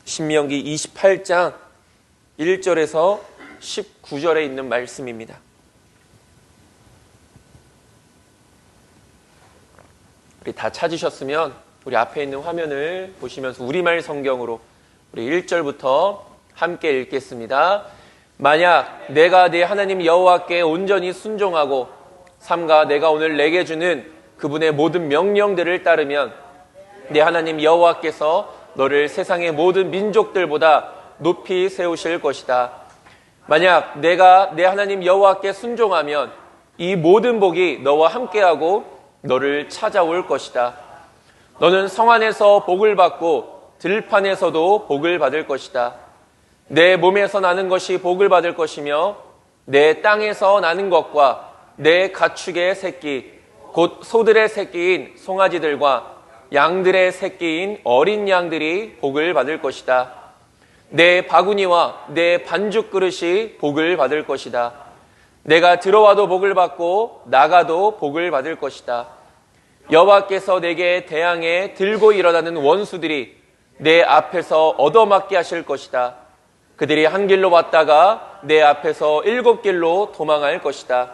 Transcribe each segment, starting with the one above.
신명기 28장 1절에서 19절에 있는 말씀입니다. 우리 다 찾으셨으면 우리 앞에 있는 화면을 보시면서 우리말 성경으로 우리 1절부터 함께 읽겠습니다. 만약 내가 네 하나님 여호와께 온전히 순종하고 삼가 내가 오늘 내게 주는 그분의 모든 명령들을 따르면 네 하나님 여호와께서 너를 세상의 모든 민족들보다 높이 세우실 것이다. 만약 내가 네 하나님 여호와께 순종하면 이 모든 복이 너와 함께하고 너를 찾아올 것이다. 너는 성 안에서 복을 받고 들판에서도 복을 받을 것이다. 내 몸에서 나는 것이 복을 받을 것이며 내 땅에서 나는 것과 내 가축의 새끼 곧 소들의 새끼인 송아지들과 양들의 새끼인 어린 양들이 복을 받을 것이다. 내 바구니와 내 반죽 그릇이 복을 받을 것이다. 내가 들어와도 복을 받고 나가도 복을 받을 것이다. 여호와께서 내게 대항해 들고 일어나는 원수들이 내 앞에서 얻어맞게 하실 것이다. 그들이 한 길로 왔다가 내 앞에서 7길로 도망할 것이다.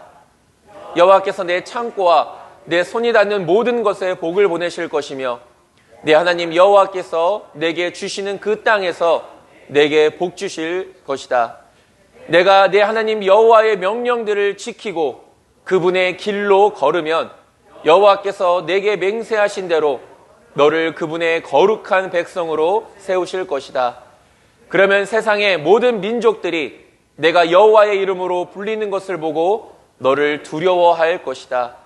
여호와께서 내 창고와 내 손이 닿는 모든 것에 복을 보내실 것이며 내 하나님 여호와께서 내게 주시는 그 땅에서 내게 복 주실 것이다. 내가 내 하나님 여호와의 명령들을 지키고 그분의 길로 걸으면 여호와께서 내게 맹세하신 대로 너를 그분의 거룩한 백성으로 세우실 것이다. 그러면 세상의 모든 민족들이 내가 여호와의 이름으로 불리는 것을 보고 너를 두려워할 것이다.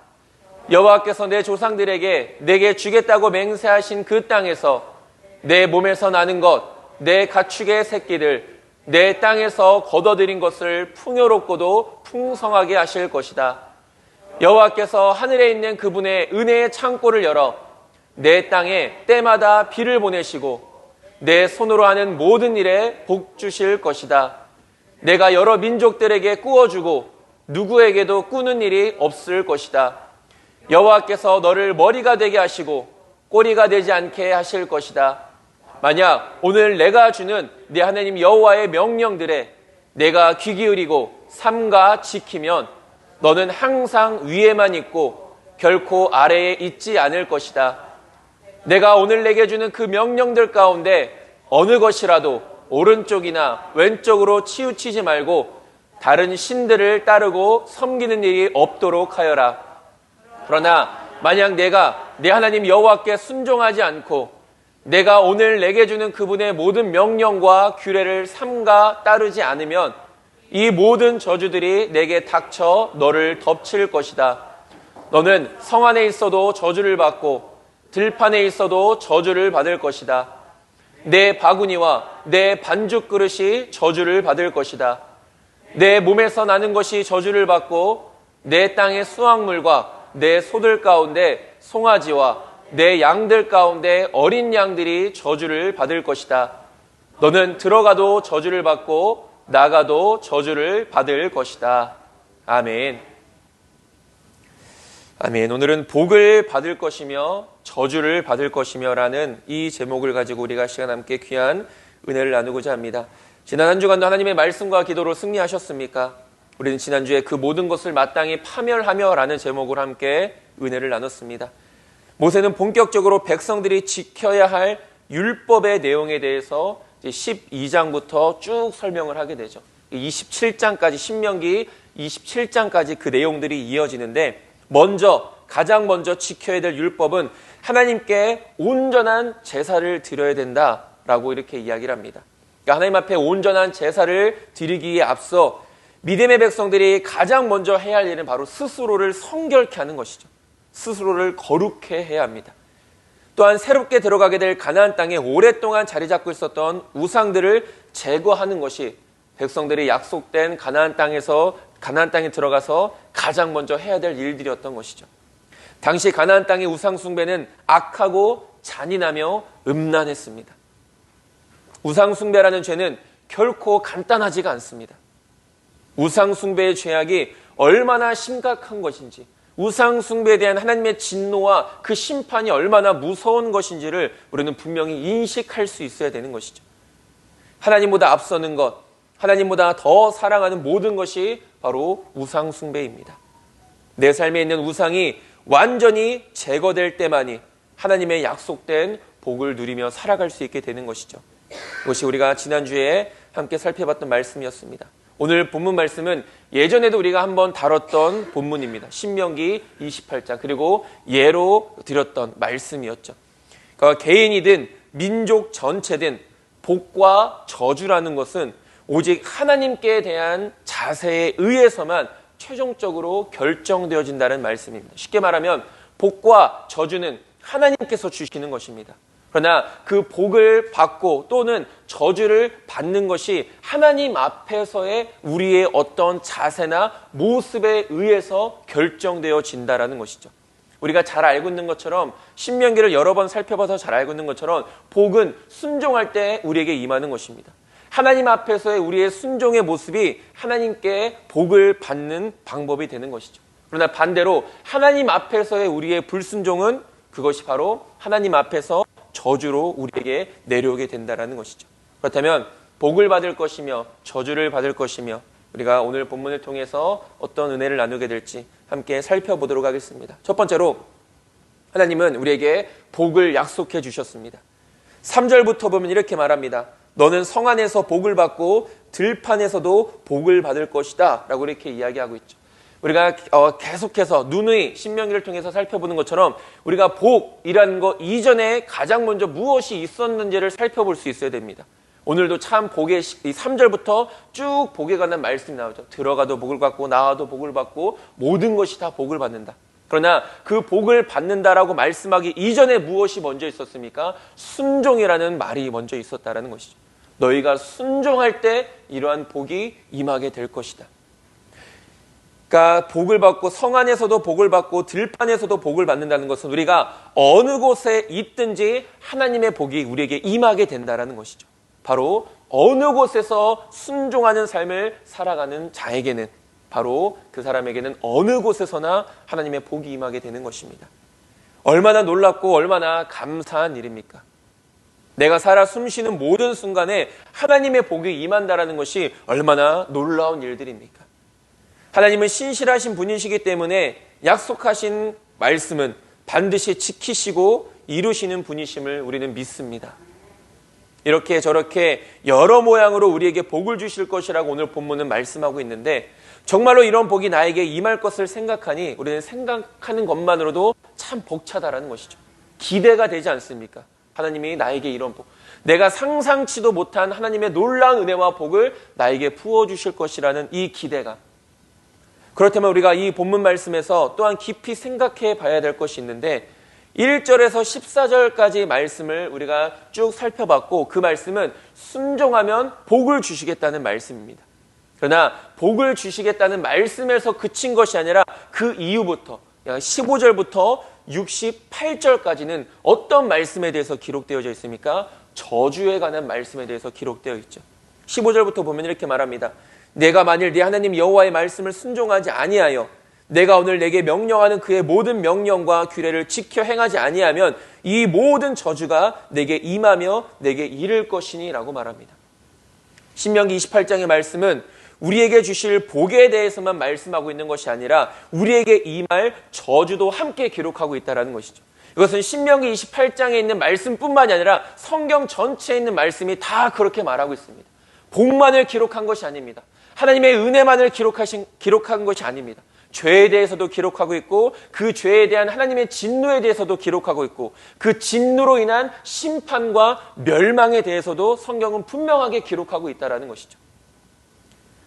여호와께서 내 조상들에게 내게 주겠다고 맹세하신 그 땅에서 내 몸에서 나는 것, 내 가축의 새끼들, 내 땅에서 거둬들인 것을 풍요롭고도 풍성하게 하실 것이다. 여호와께서 하늘에 있는 그분의 은혜의 창고를 열어 내 땅에 때마다 비를 보내시고 내 손으로 하는 모든 일에 복 주실 것이다. 내가 여러 민족들에게 꾸어주고 누구에게도 꾸는 일이 없을 것이다. 여호와께서 너를 머리가 되게 하시고 꼬리가 되지 않게 하실 것이다. 만약 오늘 내가 주는 네 하나님 여호와의 명령들에 내가 귀 기울이고 삼가 지키면 너는 항상 위에만 있고 결코 아래에 있지 않을 것이다. 내가 오늘 내게 주는 그 명령들 가운데 어느 것이라도 오른쪽이나 왼쪽으로 치우치지 말고 다른 신들을 따르고 섬기는 일이 없도록 하여라. 그러나 만약 내가 내 하나님 여호와께 순종하지 않고 내가 오늘 내게 주는 그분의 모든 명령과 규례를 삼가 따르지 않으면 이 모든 저주들이 내게 닥쳐 너를 덮칠 것이다. 너는 성 안에 있어도 저주를 받고 들판에 있어도 저주를 받을 것이다. 내 바구니와 내 반죽 그릇이 저주를 받을 것이다. 내 몸에서 나는 것이 저주를 받고 내 땅의 수확물과 내 소들 가운데 송아지와 내 양들 가운데 어린 양들이 저주를 받을 것이다. 너는 들어가도 저주를 받고 나가도 저주를 받을 것이다. 아멘. 아멘. 오늘은 복을 받을 것이며 저주를 받을 것이며 라는 이 제목을 가지고 우리가 시간 함께 귀한 은혜를 나누고자 합니다. 지난 한 주간도 하나님의 말씀과 기도로 승리하셨습니까? 우리는 지난주에 그 모든 것을 마땅히 파멸하며 라는 제목으로 함께 은혜를 나눴습니다. 모세는 본격적으로 백성들이 지켜야 할 율법의 내용에 대해서 12장부터 쭉 설명을 하게 되죠. 27장까지 신명기 27장까지 그 내용들이 이어지는데 가장 먼저 지켜야 될 율법은 하나님께 온전한 제사를 드려야 된다라고 이렇게 이야기를 합니다. 그러니까 하나님 앞에 온전한 제사를 드리기에 앞서 믿음의 백성들이 가장 먼저 해야 할 일은 바로 스스로를 성결케 하는 것이죠. 스스로를 거룩해 해야 합니다. 또한 새롭게 들어가게 될 가나안 땅에 오랫동안 자리 잡고 있었던 우상들을 제거하는 것이 백성들이 약속된 가나안 땅에 들어가서 가장 먼저 해야 될 일들이었던 것이죠. 당시 가나안 땅의 우상 숭배는 악하고 잔인하며 음란했습니다. 우상 숭배라는 죄는 결코 간단하지가 않습니다. 우상 숭배의 죄악이 얼마나 심각한 것인지, 우상 숭배에 대한 하나님의 진노와 그 심판이 얼마나 무서운 것인지를 우리는 분명히 인식할 수 있어야 되는 것이죠. 하나님보다 앞서는 것, 하나님보다 더 사랑하는 모든 것이 바로 우상 숭배입니다. 내 삶에 있는 우상이 완전히 제거될 때만이 하나님의 약속된 복을 누리며 살아갈 수 있게 되는 것이죠. 이것이 우리가 지난주에 함께 살펴봤던 말씀이었습니다. 오늘 본문 말씀은 예전에도 우리가 한번 다뤘던 본문입니다. 신명기 28장, 그리고 예로 드렸던 말씀이었죠. 그러니까 개인이든 민족 전체든 복과 저주라는 것은 오직 하나님께 대한 자세에 의해서만 최종적으로 결정되어진다는 말씀입니다. 쉽게 말하면 복과 저주는 하나님께서 주시는 것입니다. 그러나 그 복을 받고 또는 저주를 받는 것이 하나님 앞에서의 우리의 어떤 자세나 모습에 의해서 결정되어진다라는 것이죠. 우리가 잘 알고 있는 것처럼 신명기를 여러 번 살펴봐서 잘 알고 있는 것처럼 복은 순종할 때 우리에게 임하는 것입니다. 하나님 앞에서의 우리의 순종의 모습이 하나님께 복을 받는 방법이 되는 것이죠. 그러나 반대로 하나님 앞에서의 우리의 불순종은 그것이 바로 하나님 앞에서 저주로 우리에게 내려오게 된다는 것이죠. 그렇다면 복을 받을 것이며 저주를 받을 것이며 우리가 오늘 본문을 통해서 어떤 은혜를 나누게 될지 함께 살펴보도록 하겠습니다. 첫 번째로 하나님은 우리에게 복을 약속해 주셨습니다. 3절부터 보면 이렇게 말합니다. 너는 성 안에서 복을 받고 들판에서도 복을 받을 것이다 라고 이렇게 이야기하고 있죠. 우리가 계속해서 누누이 신명기를 통해서 살펴보는 것처럼 우리가 복이라는 것 이전에 가장 먼저 무엇이 있었는지를 살펴볼 수 있어야 됩니다. 오늘도 참 복의 3절부터 쭉 복에 관한 말씀이 나오죠. 들어가도 복을 받고 나와도 복을 받고 모든 것이 다 복을 받는다. 그러나 그 복을 받는다라고 말씀하기 이전에 무엇이 먼저 있었습니까? 순종이라는 말이 먼저 있었다라는 것이죠. 너희가 순종할 때 이러한 복이 임하게 될 것이다. 그러니까 복을 받고 성 안에서도 복을 받고 들판에서도 복을 받는다는 것은 우리가 어느 곳에 있든지 하나님의 복이 우리에게 임하게 된다는 것이죠. 바로 어느 곳에서 순종하는 삶을 살아가는 자에게는 바로 그 사람에게는 어느 곳에서나 하나님의 복이 임하게 되는 것입니다. 얼마나 놀랍고 얼마나 감사한 일입니까? 내가 살아 숨쉬는 모든 순간에 하나님의 복이 임한다는 것이 얼마나 놀라운 일들입니까? 하나님은 신실하신 분이시기 때문에 약속하신 말씀은 반드시 지키시고 이루시는 분이심을 우리는 믿습니다. 이렇게 저렇게 여러 모양으로 우리에게 복을 주실 것이라고 오늘 본문은 말씀하고 있는데 정말로 이런 복이 나에게 임할 것을 생각하니 우리는 생각하는 것만으로도 참 벅차다라는 것이죠. 기대가 되지 않습니까? 하나님이 나에게 이런 복, 내가 상상치도 못한 하나님의 놀라운 은혜와 복을 나에게 부어주실 것이라는 이 기대감. 그렇다면 우리가 이 본문 말씀에서 또한 깊이 생각해 봐야 될 것이 있는데 1절에서 14절까지 말씀을 우리가 쭉 살펴봤고 그 말씀은 순종하면 복을 주시겠다는 말씀입니다. 그러나 복을 주시겠다는 말씀에서 그친 것이 아니라 그 이후부터 15절부터 68절까지는 어떤 말씀에 대해서 기록되어져 있습니까? 저주에 관한 말씀에 대해서 기록되어 있죠. 15절부터 보면 이렇게 말합니다. 내가 만일 네 하나님 여호와의 말씀을 순종하지 아니하여 내가 오늘 내게 명령하는 그의 모든 명령과 규례를 지켜 행하지 아니하면 이 모든 저주가 내게 임하며 내게 이를 것이니 라고 말합니다. 신명기 28장의 말씀은 우리에게 주실 복에 대해서만 말씀하고 있는 것이 아니라 우리에게 임할 저주도 함께 기록하고 있다는 것이죠. 이것은 신명기 28장에 있는 말씀뿐만이 아니라 성경 전체에 있는 말씀이 다 그렇게 말하고 있습니다. 복만을 기록한 것이 아닙니다. 하나님의 은혜만을 기록한 것이 아닙니다. 죄에 대해서도 기록하고 있고 그 죄에 대한 하나님의 진노에 대해서도 기록하고 있고 그 진노로 인한 심판과 멸망에 대해서도 성경은 분명하게 기록하고 있다는 것이죠.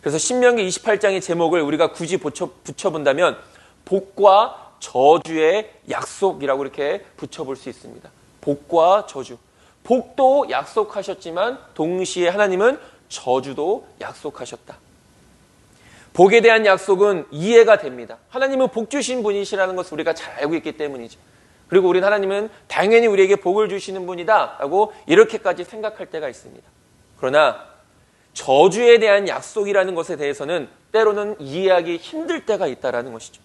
그래서 신명기 28장의 제목을 우리가 굳이 붙여본다면 복과 저주의 약속이라고 이렇게 붙여볼 수 있습니다. 복과 저주. 복도 약속하셨지만 동시에 하나님은 저주도 약속하셨다. 복에 대한 약속은 이해가 됩니다. 하나님은 복 주신 분이시라는 것을 우리가 잘 알고 있기 때문이죠. 그리고 우리는 하나님은 당연히 우리에게 복을 주시는 분이다 라고 이렇게까지 생각할 때가 있습니다. 그러나 저주에 대한 약속이라는 것에 대해서는 때로는 이해하기 힘들 때가 있다는 것이죠.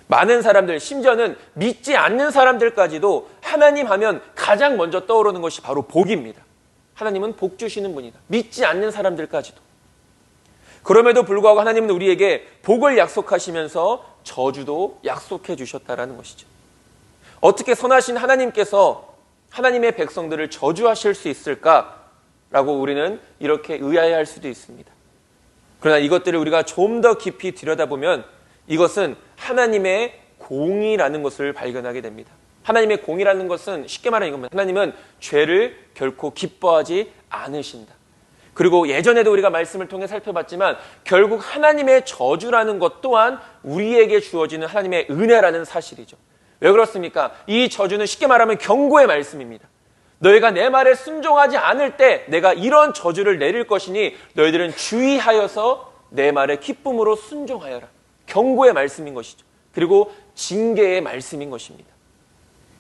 많은 사람들, 심지어는 믿지 않는 사람들까지도 하나님 하면 가장 먼저 떠오르는 것이 바로 복입니다. 하나님은 복 주시는 분이다. 믿지 않는 사람들까지도. 그럼에도 불구하고 하나님은 우리에게 복을 약속하시면서 저주도 약속해 주셨다라는 것이죠. 어떻게 선하신 하나님께서 하나님의 백성들을 저주하실 수 있을까라고 우리는 이렇게 의아해할 수도 있습니다. 그러나 이것들을 우리가 좀 더 깊이 들여다보면 이것은 하나님의 공의라는 것을 발견하게 됩니다. 하나님의 공의라는 것은 쉽게 말하면 이겁니다. 하나님은 죄를 결코 기뻐하지 않으신다. 그리고 예전에도 우리가 말씀을 통해 살펴봤지만 결국 하나님의 저주라는 것 또한 우리에게 주어지는 하나님의 은혜라는 사실이죠. 왜 그렇습니까? 이 저주는 쉽게 말하면 경고의 말씀입니다. 너희가 내 말에 순종하지 않을 때 내가 이런 저주를 내릴 것이니 너희들은 주의하여서 내 말에 기쁨으로 순종하여라. 경고의 말씀인 것이죠. 그리고 징계의 말씀인 것입니다.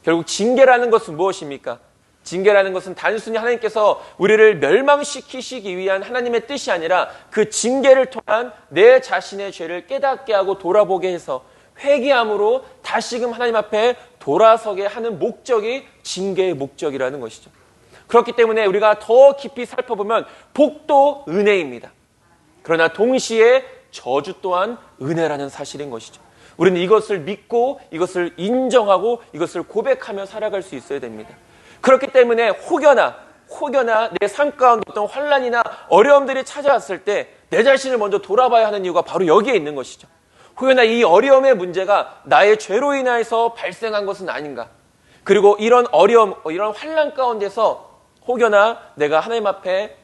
결국 징계라는 것은 무엇입니까? 징계라는 것은 단순히 하나님께서 우리를 멸망시키시기 위한 하나님의 뜻이 아니라 그 징계를 통한 내 자신의 죄를 깨닫게 하고 돌아보게 해서 회개함으로 다시금 하나님 앞에 돌아서게 하는 목적이 징계의 목적이라는 것이죠. 그렇기 때문에 우리가 더 깊이 살펴보면 복도 은혜입니다. 그러나 동시에 저주 또한 은혜라는 사실인 것이죠. 우리는 이것을 믿고 이것을 인정하고 이것을 고백하며 살아갈 수 있어야 됩니다. 그렇기 때문에 혹여나 내 삶 가운데 어떤 환난이나 어려움들이 찾아왔을 때 내 자신을 먼저 돌아봐야 하는 이유가 바로 여기에 있는 것이죠. 혹여나 이 어려움의 문제가 나의 죄로 인해서 발생한 것은 아닌가. 그리고 이런 어려움, 이런 환난 가운데서 혹여나 내가 하나님 앞에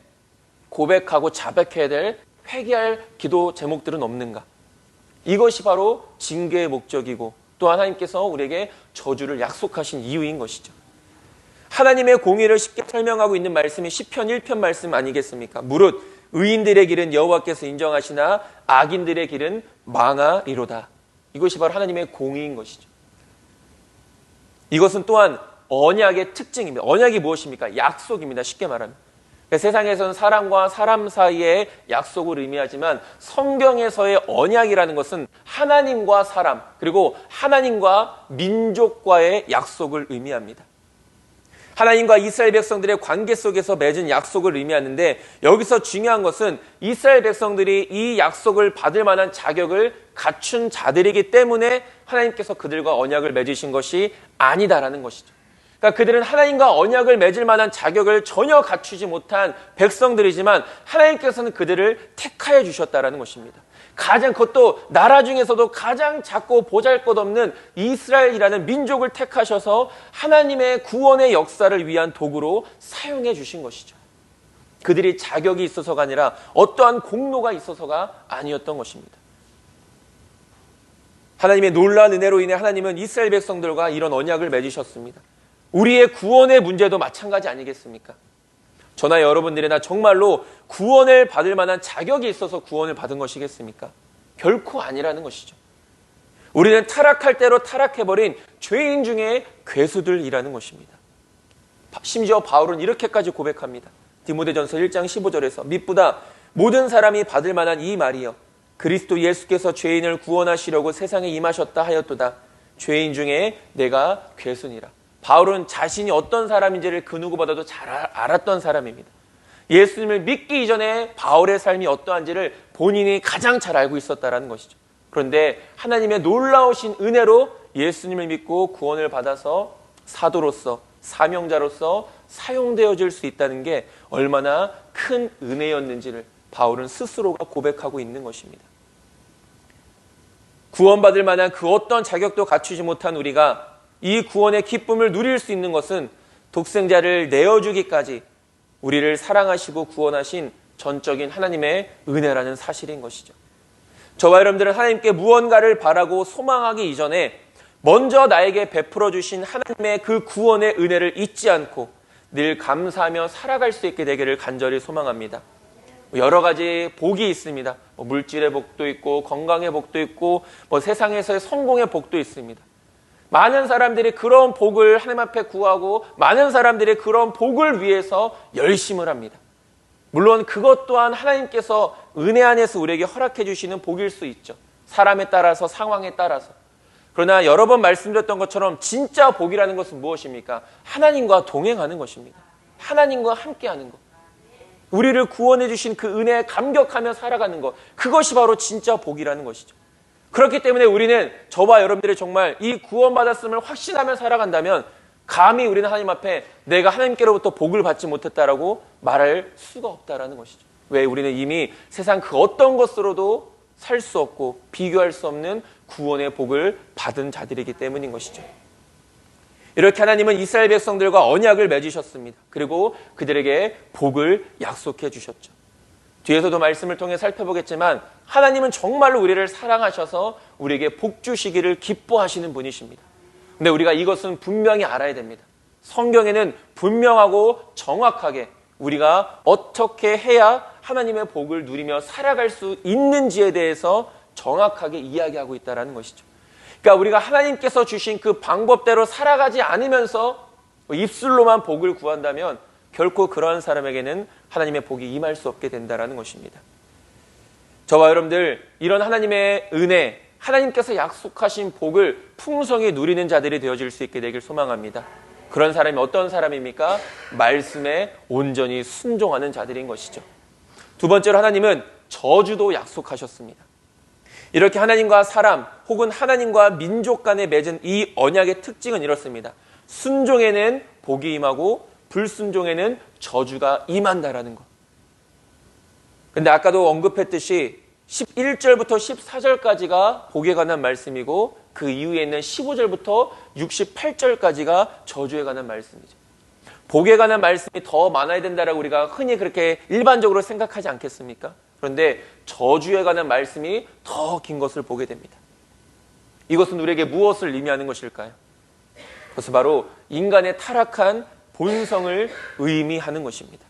고백하고 자백해야 될 회개할 기도 제목들은 없는가. 이것이 바로 징계의 목적이고 또 하나님께서 우리에게 저주를 약속하신 이유인 것이죠. 하나님의 공의를 쉽게 설명하고 있는 말씀이 시편 1편 말씀 아니겠습니까? 무릇 의인들의 길은 여호와께서 인정하시나 악인들의 길은 망하리로다. 이것이 바로 하나님의 공의인 것이죠. 이것은 또한 언약의 특징입니다. 언약이 무엇입니까? 약속입니다. 쉽게 말하면. 세상에서는 사람과 사람 사이의 약속을 의미하지만 성경에서의 언약이라는 것은 하나님과 사람 그리고 하나님과 민족과의 약속을 의미합니다. 하나님과 이스라엘 백성들의 관계 속에서 맺은 약속을 의미하는데 여기서 중요한 것은 이스라엘 백성들이 이 약속을 받을 만한 자격을 갖춘 자들이기 때문에 하나님께서 그들과 언약을 맺으신 것이 아니다라는 것이죠. 그러니까 그들은 하나님과 언약을 맺을 만한 자격을 전혀 갖추지 못한 백성들이지만 하나님께서는 그들을 택하여 주셨다라는 것입니다. 그것도 나라 중에서도 가장 작고 보잘것없는 이스라엘이라는 민족을 택하셔서 하나님의 구원의 역사를 위한 도구로 사용해 주신 것이죠. 그들이 자격이 있어서가 아니라 어떠한 공로가 있어서가 아니었던 것입니다. 하나님의 놀라운 은혜로 인해 하나님은 이스라엘 백성들과 이런 언약을 맺으셨습니다. 우리의 구원의 문제도 마찬가지 아니겠습니까? 저나 여러분들이나 정말로 구원을 받을 만한 자격이 있어서 구원을 받은 것이겠습니까? 결코 아니라는 것이죠. 우리는 타락할 대로 타락해버린 죄인 중에 괴수들이라는 것입니다. 심지어 바울은 이렇게까지 고백합니다. 디모데전서 1장 15절에서 mit보다 모든 사람이 받을 만한 이 말이여 그리스도 예수께서 죄인을 구원하시려고 세상에 임하셨다 하였도다. 죄인 중에 내가 괴수니라. 바울은 자신이 어떤 사람인지를 그 누구보다도 잘 알았던 사람입니다. 예수님을 믿기 이전에 바울의 삶이 어떠한지를 본인이 가장 잘 알고 있었다는 것이죠. 그런데 하나님의 놀라우신 은혜로 예수님을 믿고 구원을 받아서 사도로서 사명자로서 사용되어질 수 있다는 게 얼마나 큰 은혜였는지를 바울은 스스로가 고백하고 있는 것입니다. 구원받을 만한 그 어떤 자격도 갖추지 못한 우리가 이 구원의 기쁨을 누릴 수 있는 것은 독생자를 내어주기까지 우리를 사랑하시고 구원하신 전적인 하나님의 은혜라는 사실인 것이죠. 저와 여러분들은 하나님께 무언가를 바라고 소망하기 이전에 먼저 나에게 베풀어 주신 하나님의 그 구원의 은혜를 잊지 않고 늘 감사하며 살아갈 수 있게 되기를 간절히 소망합니다. 여러 가지 복이 있습니다. 물질의 복도 있고 건강의 복도 있고 세상에서의 성공의 복도 있습니다. 많은 사람들이 그런 복을 하나님 앞에 구하고 많은 사람들이 그런 복을 위해서 열심을 합니다. 물론 그것 또한 하나님께서 은혜 안에서 우리에게 허락해 주시는 복일 수 있죠. 사람에 따라서 상황에 따라서. 그러나 여러 번 말씀드렸던 것처럼 진짜 복이라는 것은 무엇입니까? 하나님과 동행하는 것입니다. 하나님과 함께하는 것. 우리를 구원해 주신 그 은혜에 감격하며 살아가는 것, 그것이 바로 진짜 복이라는 것이죠. 그렇기 때문에 우리는 저와 여러분들이 정말 이 구원받았음을 확신하며 살아간다면 감히 우리는 하나님 앞에 내가 하나님께로부터 복을 받지 못했다라고 말할 수가 없다라는 것이죠. 왜? 우리는 이미 세상 그 어떤 것으로도 살 수 없고 비교할 수 없는 구원의 복을 받은 자들이기 때문인 것이죠. 이렇게 하나님은 이스라엘 백성들과 언약을 맺으셨습니다. 그리고 그들에게 복을 약속해 주셨죠. 뒤에서도 말씀을 통해 살펴보겠지만 하나님은 정말로 우리를 사랑하셔서 우리에게 복 주시기를 기뻐하시는 분이십니다. 근데 우리가 이것은 분명히 알아야 됩니다. 성경에는 분명하고 정확하게 우리가 어떻게 해야 하나님의 복을 누리며 살아갈 수 있는지에 대해서 정확하게 이야기하고 있다는 것이죠. 그러니까 우리가 하나님께서 주신 그 방법대로 살아가지 않으면서 입술로만 복을 구한다면 결코 그러한 사람에게는 하나님의 복이 임할 수 없게 된다는 것입니다. 저와 여러분들, 이런 하나님의 은혜, 하나님께서 약속하신 복을 풍성히 누리는 자들이 되어질 수 있게 되길 소망합니다. 그런 사람이 어떤 사람입니까? 말씀에 온전히 순종하는 자들인 것이죠. 두 번째로 하나님은 저주도 약속하셨습니다. 이렇게 하나님과 사람 혹은 하나님과 민족 간에 맺은 이 언약의 특징은 이렇습니다. 순종에는 복이 임하고 불순종에는 저주가 임한다라는 것. 근데 아까도 언급했듯이 11절부터 14절까지가 복에 관한 말씀이고 그 이후에 있는 15절부터 68절까지가 저주에 관한 말씀이죠. 복에 관한 말씀이 더 많아야 된다라고 우리가 흔히 그렇게 일반적으로 생각하지 않겠습니까? 그런데 저주에 관한 말씀이 더 긴 것을 보게 됩니다. 이것은 우리에게 무엇을 의미하는 것일까요? 그것은 바로 인간의 타락한 본성을 의미하는 것입니다.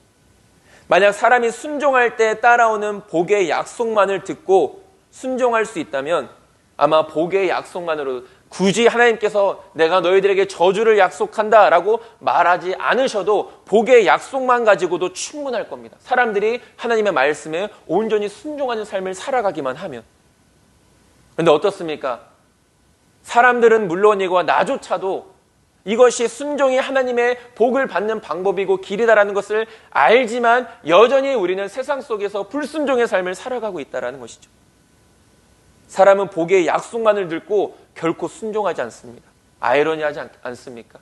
만약 사람이 순종할 때 따라오는 복의 약속만을 듣고 순종할 수 있다면 아마 복의 약속만으로 굳이 하나님께서 내가 너희들에게 저주를 약속한다라고 말하지 않으셔도 복의 약속만 가지고도 충분할 겁니다. 사람들이 하나님의 말씀에 온전히 순종하는 삶을 살아가기만 하면. 그런데 어떻습니까? 사람들은 물론이고 나조차도 이것이 순종이 하나님의 복을 받는 방법이고 길이다라는 것을 알지만 여전히 우리는 세상 속에서 불순종의 삶을 살아가고 있다는 것이죠. 사람은 복의 약속만을 듣고 결코 순종하지 않습니다. 아이러니하지 않습니까?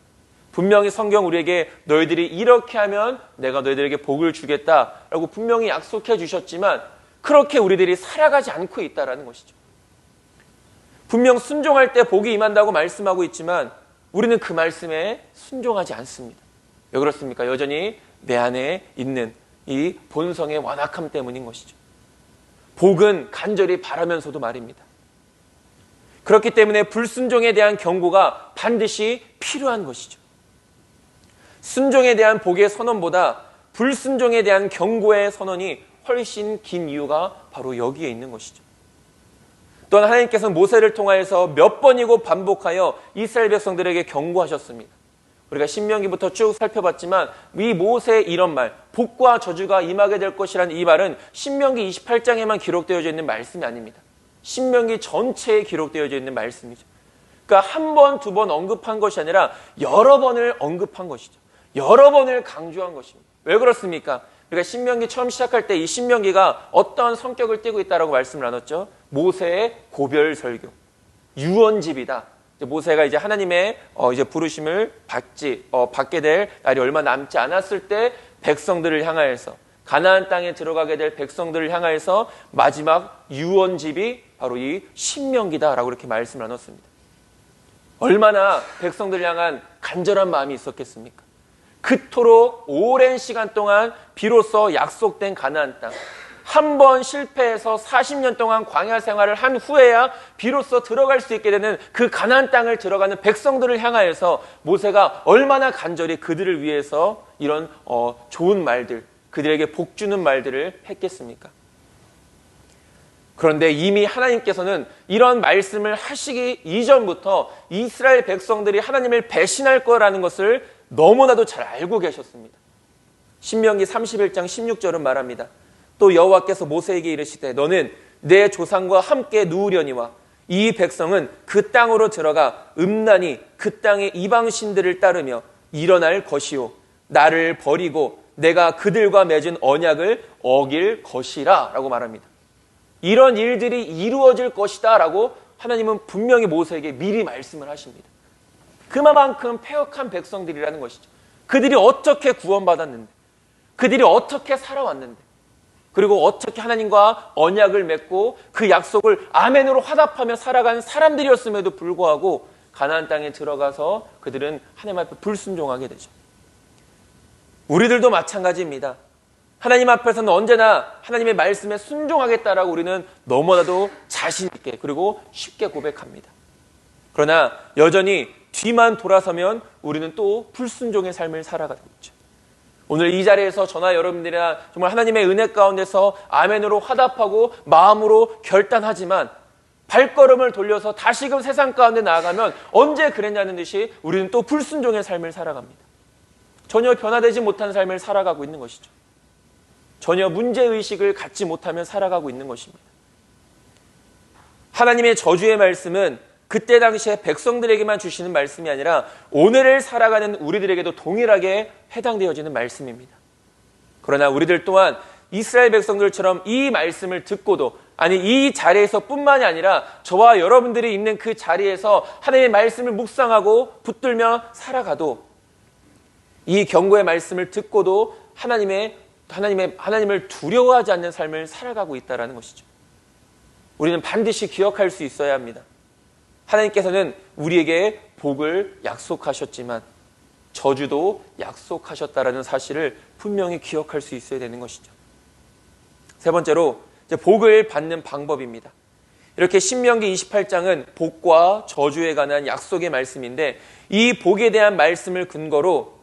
분명히 성경 우리에게 너희들이 이렇게 하면 내가 너희들에게 복을 주겠다라고 분명히 약속해 주셨지만 그렇게 우리들이 살아가지 않고 있다는 것이죠. 분명 순종할 때 복이 임한다고 말씀하고 있지만 우리는 그 말씀에 순종하지 않습니다. 왜 그렇습니까? 여전히 내 안에 있는 이 본성의 완악함 때문인 것이죠. 복은 간절히 바라면서도 말입니다. 그렇기 때문에 불순종에 대한 경고가 반드시 필요한 것이죠. 순종에 대한 복의 선언보다 불순종에 대한 경고의 선언이 훨씬 긴 이유가 바로 여기에 있는 것이죠. 또한 하나님께서는 모세를 통하여서 몇 번이고 반복하여 이스라엘 백성들에게 경고하셨습니다. 우리가 신명기부터 쭉 살펴봤지만 이 모세의 이런 말, 복과 저주가 임하게 될 것이라는 이 말은 신명기 28장에만 기록되어져 있는 말씀이 아닙니다. 신명기 전체에 기록되어져 있는 말씀이죠. 그러니까 한 번, 두 번 언급한 것이 아니라 여러 번을 언급한 것이죠. 여러 번을 강조한 것입니다. 왜 그렇습니까? 우리가 신명기 처음 시작할 때 이 신명기가 어떤 성격을 띠고 있다라고 말씀을 나눴죠. 모세의 고별 설교, 유언집이다. 모세가 이제 하나님의 이제 부르심을 받게 될 날이 얼마 남지 않았을 때 백성들을 향하여서 가나안 땅에 들어가게 될 백성들을 향하여서 마지막 유언집이 바로 이 신명기다라고 이렇게 말씀을 나눴습니다. 얼마나 백성들을 향한 간절한 마음이 있었겠습니까? 그토록 오랜 시간 동안 비로소 약속된 가나안 땅, 한 번 실패해서 40년 동안 광야 생활을 한 후에야 비로소 들어갈 수 있게 되는 그 가나안 땅을 들어가는 백성들을 향하여서 모세가 얼마나 간절히 그들을 위해서 이런 좋은 말들, 그들에게 복 주는 말들을 했겠습니까? 그런데 이미 하나님께서는 이런 말씀을 하시기 이전부터 이스라엘 백성들이 하나님을 배신할 거라는 것을 너무나도 잘 알고 계셨습니다. 신명기 31장 16절은 말합니다. 또 여호와께서 모세에게 이르시되 너는 내 조상과 함께 누우려니와 이 백성은 그 땅으로 들어가 음란히 그 땅의 이방 신들을 따르며 일어날 것이요 나를 버리고 내가 그들과 맺은 언약을 어길 것이라 라고 말합니다. 이런 일들이 이루어질 것이다 라고 하나님은 분명히 모세에게 미리 말씀을 하십니다. 그만큼 패역한 백성들이라는 것이죠. 그들이 어떻게 구원받았는데, 그들이 어떻게 살아왔는데, 그리고 어떻게 하나님과 언약을 맺고 그 약속을 아멘으로 화답하며 살아가는 사람들이었음에도 불구하고 가나안 땅에 들어가서 그들은 하나님 앞에 불순종하게 되죠. 우리들도 마찬가지입니다. 하나님 앞에서는 언제나 하나님의 말씀에 순종하겠다라고 우리는 너무나도 자신 있게 그리고 쉽게 고백합니다. 그러나 여전히 뒤만 돌아서면 우리는 또 불순종의 삶을 살아가고 있죠. 오늘 이 자리에서 저나 여러분들이나 정말 하나님의 은혜 가운데서 아멘으로 화답하고 마음으로 결단하지만 발걸음을 돌려서 다시금 세상 가운데 나아가면 언제 그랬냐는 듯이 우리는 또 불순종의 삶을 살아갑니다. 전혀 변화되지 못한 삶을 살아가고 있는 것이죠. 전혀 문제의식을 갖지 못하며 살아가고 있는 것입니다. 하나님의 저주의 말씀은 그때 당시에 백성들에게만 주시는 말씀이 아니라 오늘을 살아가는 우리들에게도 동일하게 해당되어지는 말씀입니다. 그러나 우리들 또한 이스라엘 백성들처럼 이 말씀을 듣고도, 아니 이 자리에서 뿐만이 아니라 저와 여러분들이 있는 그 자리에서 하나님의 말씀을 묵상하고 붙들며 살아가도 이 경고의 말씀을 듣고도 하나님을 두려워하지 않는 삶을 살아가고 있다는 것이죠. 우리는 반드시 기억할 수 있어야 합니다. 하나님께서는 우리에게 복을 약속하셨지만 저주도 약속하셨다라는 사실을 분명히 기억할 수 있어야 되는 것이죠. 세 번째로 이제 복을 받는 방법입니다. 이렇게 신명기 28장은 복과 저주에 관한 약속의 말씀인데 이 복에 대한 말씀을 근거로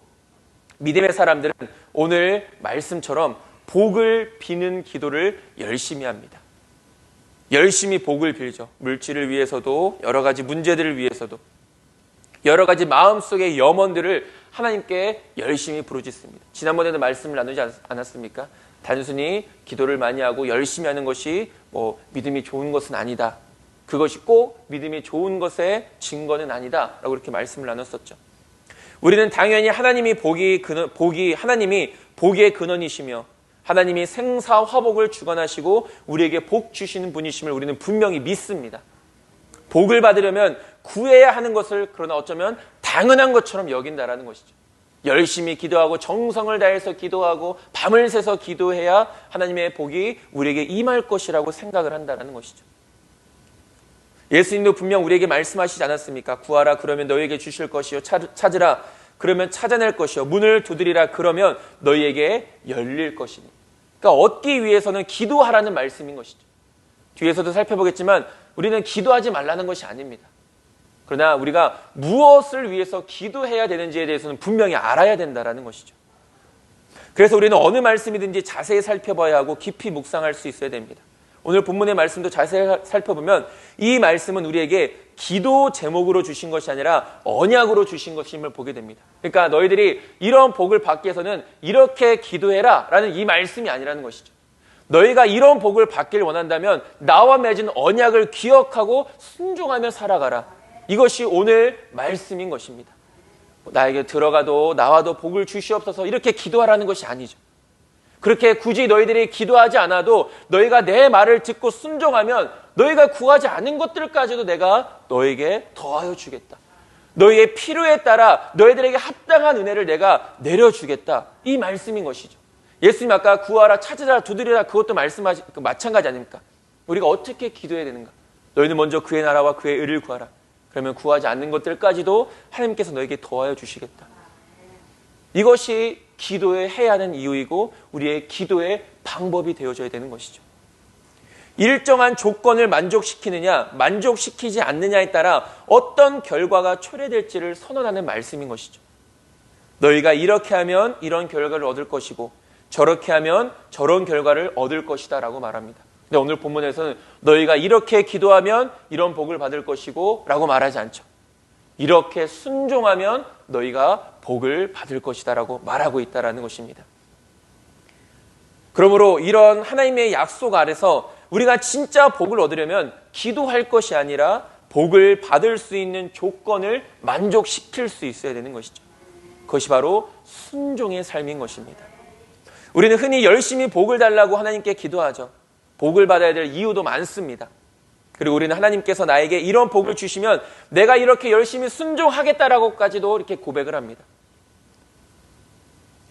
믿음의 사람들은 오늘 말씀처럼 복을 비는 기도를 열심히 합니다. 열심히 복을 빌죠. 물질을 위해서도 여러 가지 문제들을 위해서도 여러 가지 마음속의 염원들을 하나님께 열심히 부르짖습니다. 지난번에도 말씀을 나누지 않았습니까? 단순히 기도를 많이 하고 열심히 하는 것이 믿음이 좋은 것은 아니다. 그것이 꼭 믿음이 좋은 것의 증거는 아니다. 라고 이렇게 말씀을 나눴었죠. 우리는 당연히 하나님이 복의 근원이시며 하나님이 생사화복을 주관하시고 우리에게 복 주시는 분이심을 우리는 분명히 믿습니다. 복을 받으려면 구해야 하는 것을 그러나 어쩌면 당연한 것처럼 여긴다라는 것이죠. 열심히 기도하고 정성을 다해서 기도하고 밤을 새서 기도해야 하나님의 복이 우리에게 임할 것이라고 생각을 한다는 것이죠. 예수님도 분명 우리에게 말씀하시지 않았습니까? 구하라 그러면 너희에게 주실 것이요 찾으라 그러면 찾아낼 것이요 문을 두드리라 그러면 너희에게 열릴 것이니. 그러니까 얻기 위해서는 기도하라는 말씀인 것이죠. 뒤에서도 살펴보겠지만 우리는 기도하지 말라는 것이 아닙니다. 그러나 우리가 무엇을 위해서 기도해야 되는지에 대해서는 분명히 알아야 된다는 것이죠. 그래서 우리는 어느 말씀이든지 자세히 살펴봐야 하고 깊이 묵상할 수 있어야 됩니다. 오늘 본문의 말씀도 자세히 살펴보면 이 말씀은 우리에게 기도 제목으로 주신 것이 아니라 언약으로 주신 것임을 보게 됩니다. 그러니까 너희들이 이런 복을 받기 위해서는 이렇게 기도해라 라는 이 말씀이 아니라는 것이죠. 너희가 이런 복을 받길 원한다면 나와 맺은 언약을 기억하고 순종하며 살아가라. 이것이 오늘 말씀인 것입니다. 나에게 들어가도 나와도 복을 주시옵소서 이렇게 기도하라는 것이 아니죠. 그렇게 굳이 너희들이 기도하지 않아도 너희가 내 말을 듣고 순종하면 너희가 구하지 않은 것들까지도 내가 너에게 더하여 주겠다. 너희의 필요에 따라 너희들에게 합당한 은혜를 내가 내려주겠다. 이 말씀인 것이죠. 예수님 아까 구하라 찾으라 두드리라 그것도 마찬가지 아닙니까? 우리가 어떻게 기도해야 되는가? 너희는 먼저 그의 나라와 그의 의를 구하라. 그러면 구하지 않는 것들까지도 하나님께서 너에게 더하여 주시겠다. 이것이 기도에 해야 하는 이유이고 우리의 기도의 방법이 되어져야 되는 것이죠. 일정한 조건을 만족시키느냐 만족시키지 않느냐에 따라 어떤 결과가 초래될지를 선언하는 말씀인 것이죠. 너희가 이렇게 하면 이런 결과를 얻을 것이고 저렇게 하면 저런 결과를 얻을 것이다 라고 말합니다. 근데 오늘 본문에서는 너희가 이렇게 기도하면 이런 복을 받을 것이고 라고 말하지 않죠. 이렇게 순종하면 너희가 복을 받을 것이다 라고 말하고 있다는 것입니다. 그러므로 이런 하나님의 약속 아래서 우리가 진짜 복을 얻으려면 기도할 것이 아니라 복을 받을 수 있는 조건을 만족시킬 수 있어야 되는 것이죠. 그것이 바로 순종의 삶인 것입니다. 우리는 흔히 열심히 복을 달라고 하나님께 기도하죠. 복을 받아야 될 이유도 많습니다. 그리고 우리는 하나님께서 나에게 이런 복을 주시면 내가 이렇게 열심히 순종하겠다라고까지도 이렇게 고백을 합니다.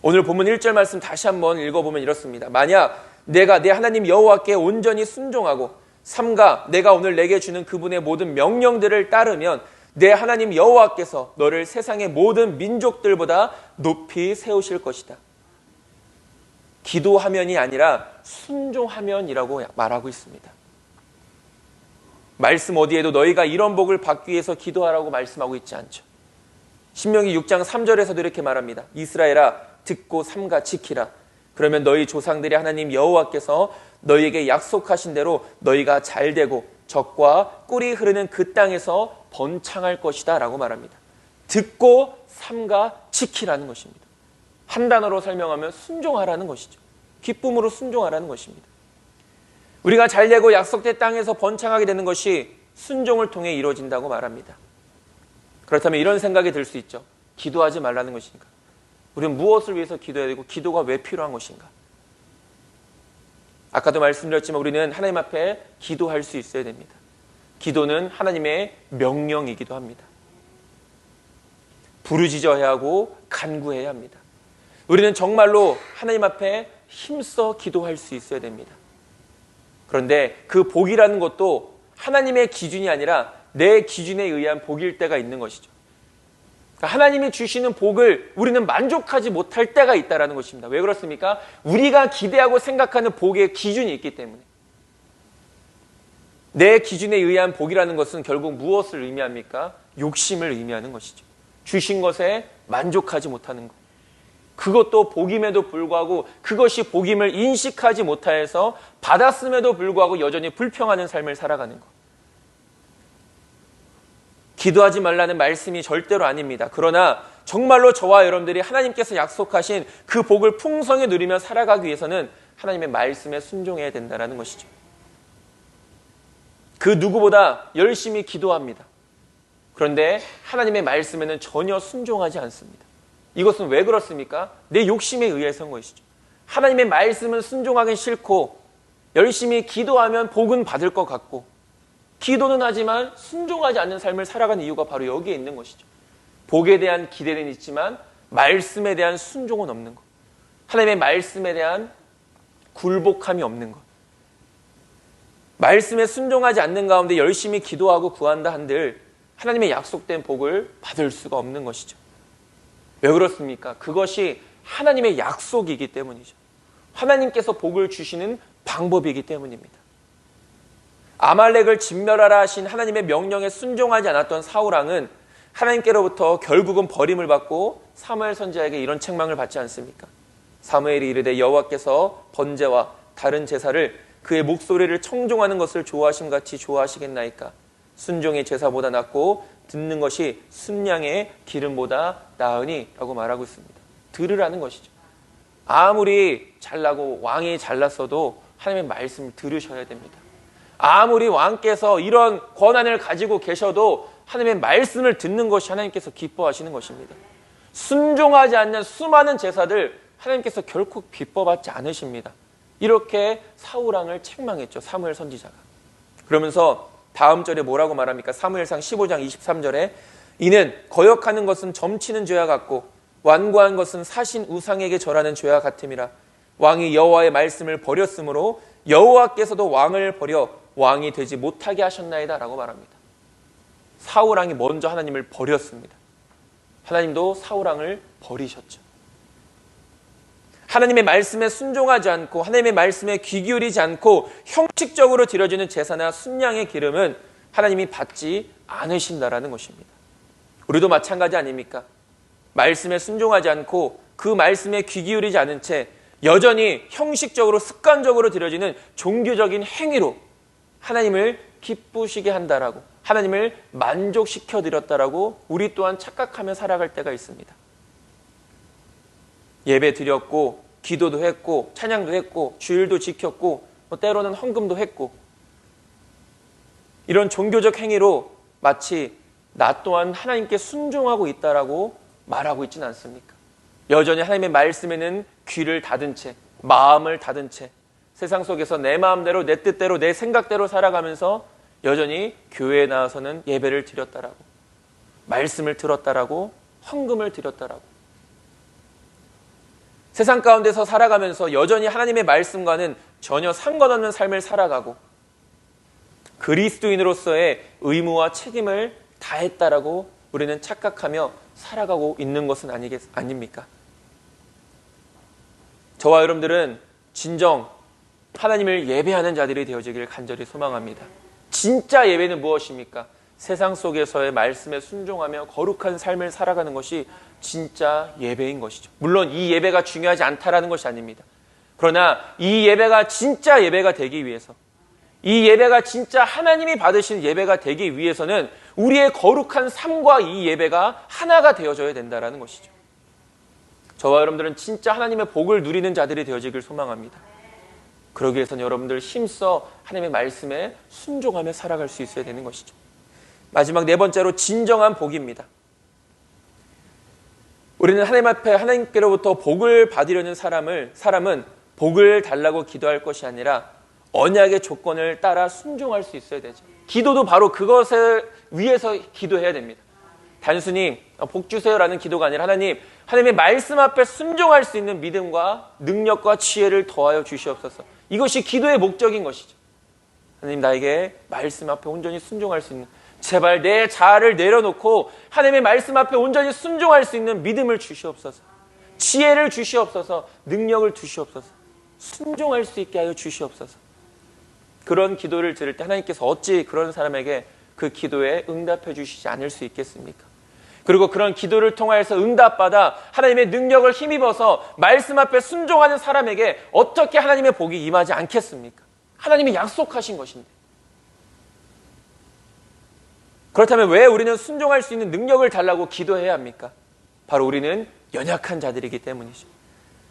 오늘 본문 1절 말씀 다시 한번 읽어보면 이렇습니다. 만약 내가 내 하나님 여호와께 온전히 순종하고 삼가 내가 오늘 내게 주는 그분의 모든 명령들을 따르면 내 하나님 여호와께서 너를 세상의 모든 민족들보다 높이 세우실 것이다. 기도하면이 아니라 순종하면이라고 말하고 있습니다. 말씀 어디에도 너희가 이런 복을 받기 위해서 기도하라고 말씀하고 있지 않죠. 신명기 6장 3절에서도 이렇게 말합니다. 이스라엘아 듣고 삼가 지키라. 그러면 너희 조상들이 하나님 여호와께서 너희에게 약속하신 대로 너희가 잘되고 적과 꿀이 흐르는 그 땅에서 번창할 것이다 라고 말합니다. 듣고 삼가 지키라는 것입니다. 한 단어로 설명하면 순종하라는 것이죠. 기쁨으로 순종하라는 것입니다. 우리가 잘되고 약속된 땅에서 번창하게 되는 것이 순종을 통해 이루어진다고 말합니다. 그렇다면 이런 생각이 들 수 있죠. 기도하지 말라는 것인가? 우리는 무엇을 위해서 기도해야 되고 기도가 왜 필요한 것인가? 아까도 말씀드렸지만 우리는 하나님 앞에 기도할 수 있어야 됩니다. 기도는 하나님의 명령이기도 합니다. 부르짖어야 하고 간구해야 합니다. 우리는 정말로 하나님 앞에 힘써 기도할 수 있어야 됩니다. 그런데 그 복이라는 것도 하나님의 기준이 아니라 내 기준에 의한 복일 때가 있는 것이죠. 하나님이 주시는 복을 우리는 만족하지 못할 때가 있다는 것입니다. 왜 그렇습니까? 우리가 기대하고 생각하는 복의 기준이 있기 때문에. 내 기준에 의한 복이라는 것은 결국 무엇을 의미합니까? 욕심을 의미하는 것이죠. 주신 것에 만족하지 못하는 것. 그것도 복임에도 불구하고 그것이 복임을 인식하지 못하여서 받았음에도 불구하고 여전히 불평하는 삶을 살아가는 것. 기도하지 말라는 말씀이 절대로 아닙니다. 그러나 정말로 저와 여러분들이 하나님께서 약속하신 그 복을 풍성히 누리며 살아가기 위해서는 하나님의 말씀에 순종해야 된다는 것이죠. 그 누구보다 열심히 기도합니다. 그런데 하나님의 말씀에는 전혀 순종하지 않습니다. 이것은 왜 그렇습니까? 내 욕심에 의해서인 것이죠. 하나님의 말씀은 순종하기 싫고 열심히 기도하면 복은 받을 것 같고 기도는 하지만 순종하지 않는 삶을 살아가는 이유가 바로 여기에 있는 것이죠. 복에 대한 기대는 있지만 말씀에 대한 순종은 없는 것. 하나님의 말씀에 대한 굴복함이 없는 것. 말씀에 순종하지 않는 가운데 열심히 기도하고 구한다 한들 하나님의 약속된 복을 받을 수가 없는 것이죠. 왜 그렇습니까? 그것이 하나님의 약속이기 때문이죠. 하나님께서 복을 주시는 방법이기 때문입니다. 아말렉을 진멸하라 하신 하나님의 명령에 순종하지 않았던 사울왕은 하나님께로부터 결국은 버림을 받고 사무엘 선지자에게 이런 책망을 받지 않습니까? 사무엘이 이르되 여호와께서 번제와 다른 제사를 그의 목소리를 청종하는 것을 좋아하심같이 좋아하시겠나이까? 순종의 제사보다 낫고 듣는 것이 순양의 기름보다 나으니 라고 말하고 있습니다. 들으라는 것이죠. 아무리 잘나고 왕이 잘났어도 하나님의 말씀을 들으셔야 됩니다. 아무리 왕께서 이런 권한을 가지고 계셔도 하나님의 말씀을 듣는 것이 하나님께서 기뻐하시는 것입니다. 순종하지 않는 수많은 제사들 하나님께서 결코 기뻐받지 않으십니다. 이렇게 사울왕을 책망했죠. 사무엘 선지자가. 그러면서 다음 절에 뭐라고 말합니까? 사무엘상 15장 23절에 이는 거역하는 것은 점치는 죄와 같고 완고한 것은 사신 우상에게 절하는 죄와 같음이라. 왕이 여호와의 말씀을 버렸으므로 여호와께서도 왕을 버려 왕이 되지 못하게 하셨나이다 라고 말합니다. 사울왕이 먼저 하나님을 버렸습니다. 하나님도 사울왕을 버리셨죠. 하나님의 말씀에 순종하지 않고 하나님의 말씀에 귀 기울이지 않고 형식적으로 드려지는 제사나 순양의 기름은 하나님이 받지 않으신다라는 것입니다. 우리도 마찬가지 아닙니까? 말씀에 순종하지 않고 그 말씀에 귀 기울이지 않은 채 여전히 형식적으로 습관적으로 드려지는 종교적인 행위로 하나님을 기쁘시게 한다라고 하나님을 만족시켜 드렸다라고 우리 또한 착각하며 살아갈 때가 있습니다. 예배 드렸고 기도도 했고 찬양도 했고 주일도 지켰고 때로는 헌금도 했고 이런 종교적 행위로 마치 나 또한 하나님께 순종하고 있다라고 말하고 있지는 않습니까? 여전히 하나님의 말씀에는 귀를 닫은 채 마음을 닫은 채 세상 속에서 내 마음대로 내 뜻대로 내 생각대로 살아가면서 여전히 교회에 나와서는 예배를 드렸다라고, 말씀을 들었다라고, 헌금을 드렸다라고, 세상 가운데서 살아가면서 여전히 하나님의 말씀과는 전혀 상관없는 삶을 살아가고 그리스도인으로서의 의무와 책임을 다했다라고 우리는 착각하며 살아가고 있는 것은 아닙니까? 저와 여러분들은 진정 하나님을 예배하는 자들이 되어지기를 간절히 소망합니다. 진짜 예배는 무엇입니까? 세상 속에서의 말씀에 순종하며 거룩한 삶을 살아가는 것이 진짜 예배인 것이죠. 물론 이 예배가 중요하지 않다라는 것이 아닙니다. 그러나 이 예배가 진짜 예배가 되기 위해서, 이 예배가 진짜 하나님이 받으신 예배가 되기 위해서는 우리의 거룩한 삶과 이 예배가 하나가 되어져야 된다는 것이죠. 저와 여러분들은 진짜 하나님의 복을 누리는 자들이 되어지길 소망합니다. 그러기 위해서는 여러분들 힘써 하나님의 말씀에 순종하며 살아갈 수 있어야 되는 것이죠. 마지막 네 번째로 진정한 복입니다. 우리는 하나님 앞에 하나님께로부터 복을 받으려는 사람은 복을 달라고 기도할 것이 아니라 언약의 조건을 따라 순종할 수 있어야 되죠. 기도도 바로 그것을 위해서 기도해야 됩니다. 단순히 복 주세요라는 기도가 아니라 하나님의 말씀 앞에 순종할 수 있는 믿음과 능력과 지혜를 더하여 주시옵소서. 이것이 기도의 목적인 것이죠. 하나님, 나에게 말씀 앞에 온전히 순종할 수 있는, 제발 내 자아를 내려놓고 하나님의 말씀 앞에 온전히 순종할 수 있는 믿음을 주시옵소서. 지혜를 주시옵소서. 능력을 주시옵소서. 순종할 수 있게 하여 주시옵소서. 그런 기도를 들을 때 하나님께서 어찌 그런 사람에게 그 기도에 응답해 주시지 않을 수 있겠습니까? 그리고 그런 기도를 통하여서 응답받아 하나님의 능력을 힘입어서 말씀 앞에 순종하는 사람에게 어떻게 하나님의 복이 임하지 않겠습니까? 하나님이 약속하신 것인데. 그렇다면 왜 우리는 순종할 수 있는 능력을 달라고 기도해야 합니까? 바로 우리는 연약한 자들이기 때문이죠.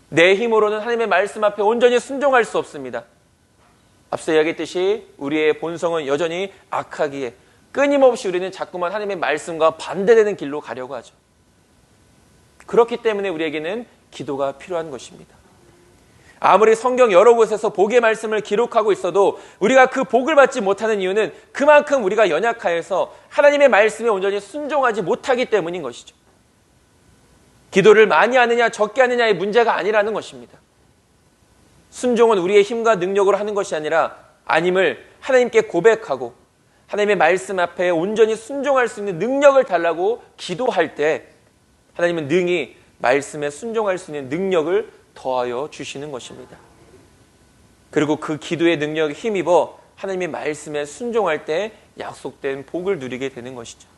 내 힘으로는 하나님의 말씀 앞에 온전히 순종할 수 없습니다. 앞서 이야기했듯이 우리의 본성은 여전히 악하기에 끊임없이 우리는 자꾸만 하나님의 말씀과 반대되는 길로 가려고 하죠. 그렇기 때문에 우리에게는 기도가 필요한 것입니다. 아무리 성경 여러 곳에서 복의 말씀을 기록하고 있어도 우리가 그 복을 받지 못하는 이유는 그만큼 우리가 연약하여서 하나님의 말씀에 온전히 순종하지 못하기 때문인 것이죠. 기도를 많이 하느냐 적게 하느냐의 문제가 아니라는 것입니다. 순종은 우리의 힘과 능력으로 하는 것이 아니라 아님을 하나님께 고백하고 하나님의 말씀 앞에 온전히 순종할 수 있는 능력을 달라고 기도할 때 하나님은 능히 말씀에 순종할 수 있는 능력을 더하여 주시는 것입니다. 그리고 그 기도의 능력에 힘입어 하나님의 말씀에 순종할 때 약속된 복을 누리게 되는 것이죠.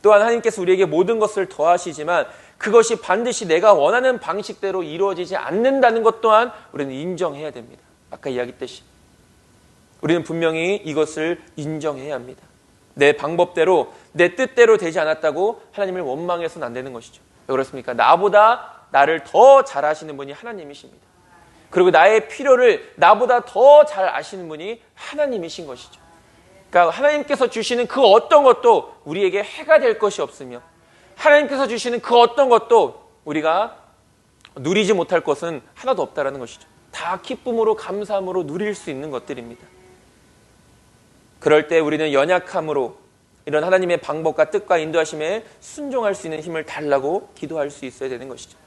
또한 하나님께서 우리에게 모든 것을 더하시지만 그것이 반드시 내가 원하는 방식대로 이루어지지 않는다는 것 또한 우리는 인정해야 됩니다. 아까 이야기했듯이 우리는 분명히 이것을 인정해야 합니다. 내 방법대로 내 뜻대로 되지 않았다고 하나님을 원망해서는 안 되는 것이죠. 왜 그렇습니까? 나보다 나를 더 잘 아시는 분이 하나님이십니다. 그리고 나의 필요를 나보다 더 잘 아시는 분이 하나님이신 것이죠. 그러니까 하나님께서 주시는 그 어떤 것도 우리에게 해가 될 것이 없으며 하나님께서 주시는 그 어떤 것도 우리가 누리지 못할 것은 하나도 없다라는 것이죠. 다 기쁨으로 감사함으로 누릴 수 있는 것들입니다. 그럴 때 우리는 연약함으로 이런 하나님의 방법과 뜻과 인도하심에 순종할 수 있는 힘을 달라고 기도할 수 있어야 되는 것이죠.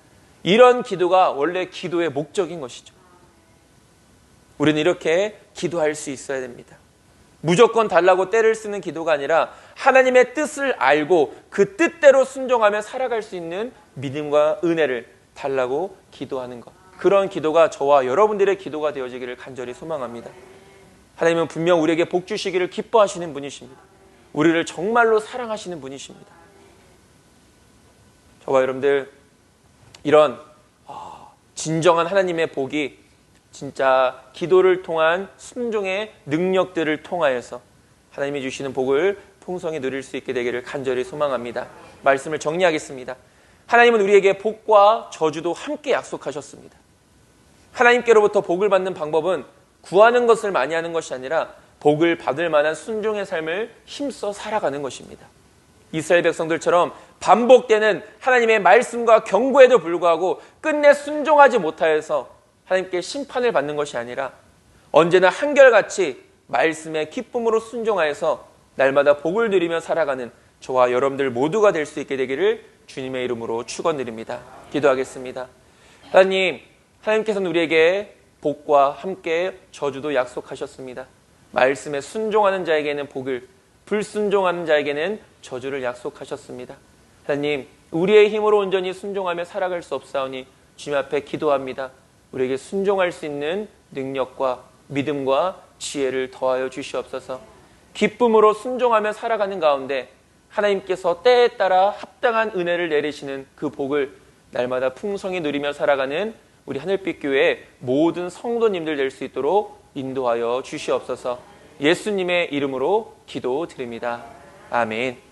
이런 기도가 원래 기도의 목적인 것이죠. 우리는 이렇게 기도할 수 있어야 됩니다. 무조건 달라고 때를 쓰는 기도가 아니라 하나님의 뜻을 알고 그 뜻대로 순종하며 살아갈 수 있는 믿음과 은혜를 달라고 기도하는 것. 그런 기도가 저와 여러분들의 기도가 되어지기를 간절히 소망합니다. 하나님은 분명 우리에게 복 주시기를 기뻐하시는 분이십니다. 우리를 정말로 사랑하시는 분이십니다. 저와 여러분들 이런 진정한 하나님의 복이 진짜 기도를 통한 순종의 능력들을 통하여서 하나님이 주시는 복을 풍성히 누릴 수 있게 되기를 간절히 소망합니다. 말씀을 정리하겠습니다. 하나님은 우리에게 복과 저주도 함께 약속하셨습니다. 하나님께로부터 복을 받는 방법은 구하는 것을 많이 하는 것이 아니라 복을 받을 만한 순종의 삶을 힘써 살아가는 것입니다. 이스라엘 백성들처럼 반복되는 하나님의 말씀과 경고에도 불구하고 끝내 순종하지 못하여서 하나님께 심판을 받는 것이 아니라 언제나 한결같이 말씀의 기쁨으로 순종하여서 날마다 복을 누리며 살아가는 저와 여러분들 모두가 될 수 있게 되기를 주님의 이름으로 축원드립니다. 기도하겠습니다. 하나님께서는 우리에게 복과 함께 저주도 약속하셨습니다. 말씀에 순종하는 자에게는 복을, 불순종하는 자에게는 저주를 약속하셨습니다. 하나님, 우리의 힘으로 온전히 순종하며 살아갈 수 없사오니 주님 앞에 기도합니다. 우리에게 순종할 수 있는 능력과 믿음과 지혜를 더하여 주시옵소서. 기쁨으로 순종하며 살아가는 가운데 하나님께서 때에 따라 합당한 은혜를 내리시는 그 복을 날마다 풍성히 누리며 살아가는 우리 하늘빛 교회의 모든 성도님들 될 수 있도록 인도하여 주시옵소서. 예수님의 이름으로 기도드립니다. 아멘.